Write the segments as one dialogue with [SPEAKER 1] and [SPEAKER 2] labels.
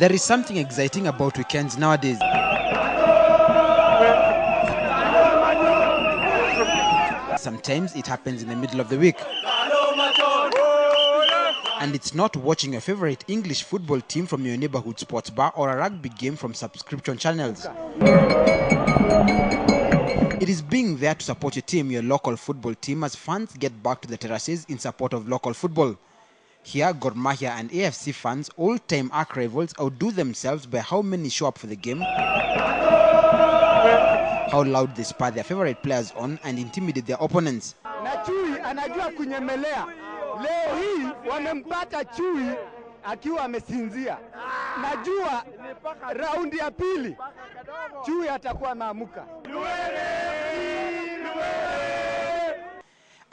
[SPEAKER 1] There is something exciting about weekends nowadays. Sometimes it happens in the middle of the week. And it's not watching your favorite English football team from your neighborhood sports bar or a rugby game from subscription channels. It is being there to support your team, your local football team, as fans get back to the terraces in support of local football. Here, Gor Mahia and AFC fans, old-time arch rivals, outdo themselves by how many show up for the game, how loud they spur their favorite players on and intimidate their opponents.
[SPEAKER 2] Na chui anajua kunyemelea. Leo hii wamempata chui akiwa amesinzia. Najua raundi ya pili chui atakuwa maamuka.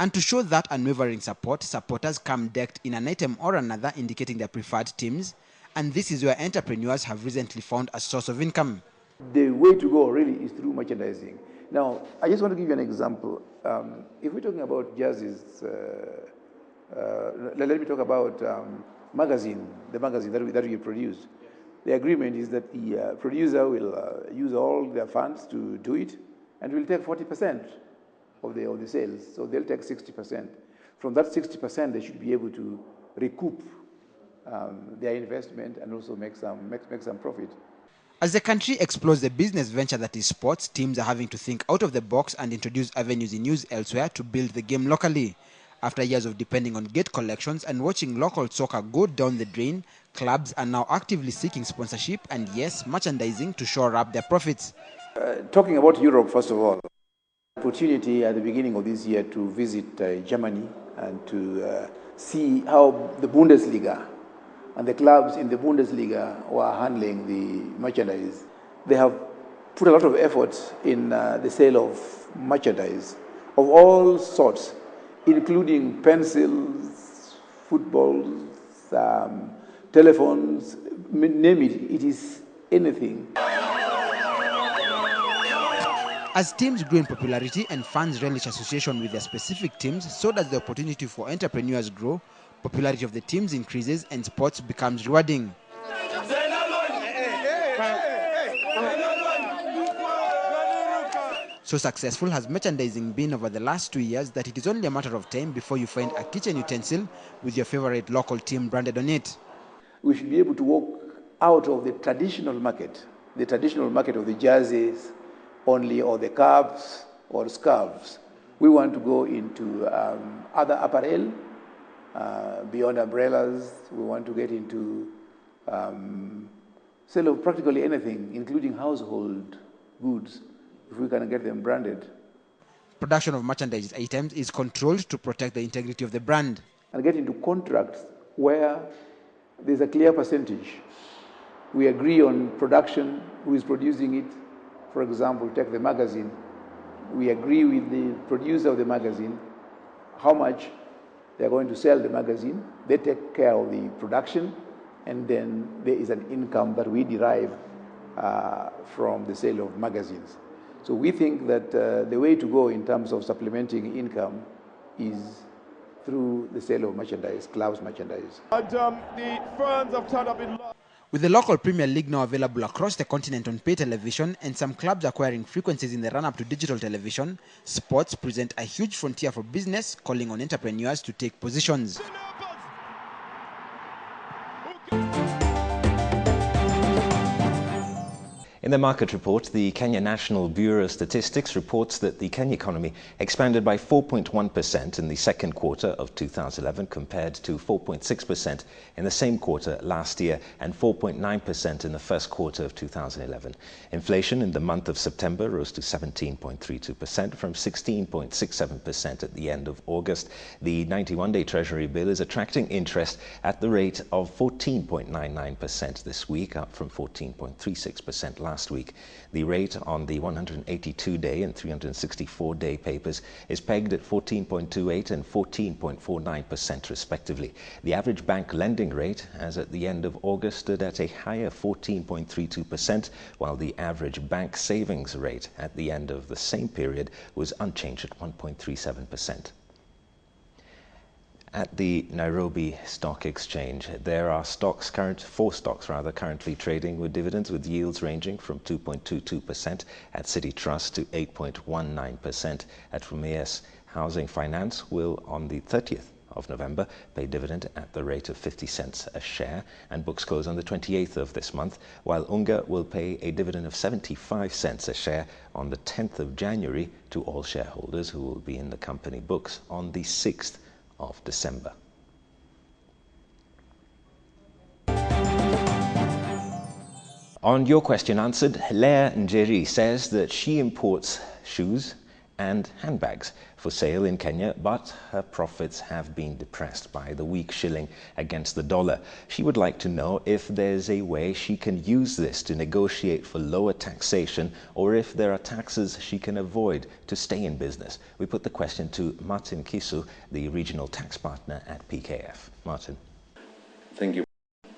[SPEAKER 1] And to show that unwavering support, supporters come decked in an item or another indicating their preferred teams, and this is where entrepreneurs have recently found a source of income.
[SPEAKER 3] The way to go really is through merchandising. Now, I just want to give you an example. If we're talking about jerseys, let me talk about the magazine that we produce. The agreement is that the producer will use all their funds to do it, and will take 40% of the sales. So they'll take 60%. From that 60%, they should be able to recoup their investment and also make some profit.
[SPEAKER 1] As the country explores the business venture that is sports, teams are having to think out of the box and introduce avenues in use elsewhere to build the game locally. After years of depending on gate collections and watching local soccer go down the drain, clubs are now actively seeking sponsorship and, yes, merchandising to shore up their profits.
[SPEAKER 3] Talking about Europe, first of all, opportunity at the beginning of this year to visit Germany and to see how the Bundesliga and the clubs in the Bundesliga were handling the merchandise. They have put a lot of effort in the sale of merchandise of all sorts, including pencils, footballs, telephones, name it, it is anything.
[SPEAKER 1] As teams grow in popularity and fans relish association with their specific teams, so does the opportunity for entrepreneurs grow, popularity of the teams increases, and sports becomes rewarding. So successful has merchandising been over the last 2 years that it is only a matter of time before you find a kitchen utensil with your favorite local team branded on it.
[SPEAKER 3] We should be able to walk out of the traditional market of the jerseys only, or the caps or scarves. We want to go into other apparel, beyond umbrellas. We want to get into sale of practically anything, including household goods, if we can get them branded.
[SPEAKER 1] Production of merchandise items is controlled to protect the integrity of the brand.
[SPEAKER 3] And get into contracts where there's a clear percentage. We agree on production, who is producing it. For example, take the magazine. We agree with the producer of the magazine how much they're going to sell the magazine. They take care of the production, and then there is an income that we derive from the sale of magazines. So we think that the way to go in terms of supplementing income is through the sale of merchandise, clubs merchandise.
[SPEAKER 2] And the fans have turned up in.
[SPEAKER 1] With the local Premier League now available across the continent on pay television and some clubs acquiring frequencies in the run-up to digital television, sports present a huge frontier for business, calling on entrepreneurs to take positions.
[SPEAKER 4] In the market report, the Kenya National Bureau of Statistics reports that the Kenya economy expanded by 4.1% in the second quarter of 2011 compared to 4.6% in the same quarter last year and 4.9% in the first quarter of 2011. Inflation in the month of September rose to 17.32% from 16.67% at the end of August. The 91-day Treasury bill is attracting interest at the rate of 14.99% this week, up from 14.36% last week. The rate on the 182-day and 364-day papers is pegged at 14.28 and 14.49% respectively. The average bank lending rate, as at the end of August, stood at a higher 14.32%, while the average bank savings rate at the end of the same period was unchanged at 1.37%. At the Nairobi Stock Exchange, there are four stocks currently trading with dividends with yields ranging from 2.22% at City Trust to 8.19% at Rumias. Housing Finance will, on the 30th of November, pay dividend at the rate of 50 cents a share, and books close on the 28th of this month, while Unga will pay a dividend of 75 cents a share on the 10th of January to all shareholders who will be in the company books on the 6th of December. On your question answered, Leah Njeri says that she imports shoes and handbags for sale in Kenya, but her profits have been depressed by the weak shilling against the dollar. She would like to know if there's a way she can use this to negotiate for lower taxation, or if there are taxes she can avoid to stay in business. We put the question to Martin Kisu, the regional tax partner at PKF. Martin.
[SPEAKER 5] Thank you.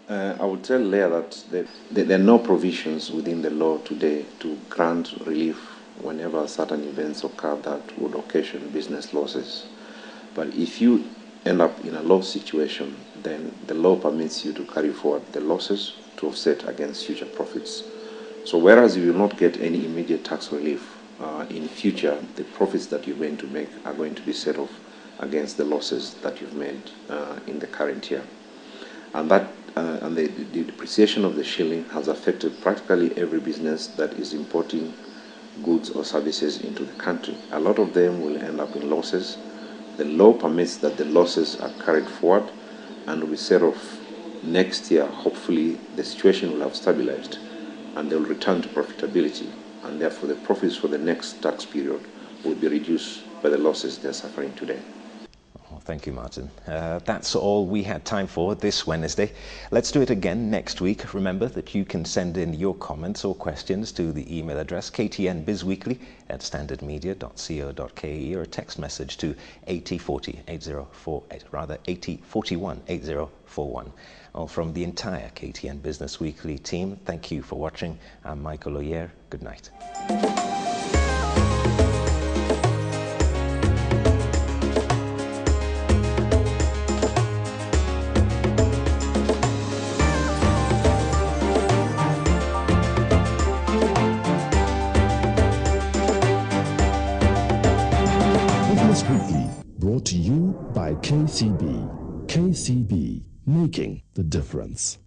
[SPEAKER 5] I would tell Leah that there are no provisions within the law today to grant relief whenever certain events occur that would occasion business losses. But if you end up in a loss situation, then the law permits you to carry forward the losses to offset against future profits. So whereas you will not get any immediate tax relief, in future, the profits that you're going to make are going to be set off against the losses that you've made in the current year. And the depreciation of the shilling has affected practically every business that is importing goods or services into the country. A lot of them will end up in losses. The law permits that the losses are carried forward and will set off next year. Hopefully the situation will have stabilized and they will return to profitability, and therefore the profits for the next tax period will be reduced by the losses they're suffering today.
[SPEAKER 4] Thank you, Martin. That's all we had time for this Wednesday. Let's do it again next week. Remember that you can send in your comments or questions to the email address ktnbizweekly@standardmedia.co.ke, or a text message to 8041 8041. All from the entire KTN Business Weekly team, thank you for watching. I'm Michael Oyer. Good night.
[SPEAKER 6] Brought to you by KCB. KCB, making the difference.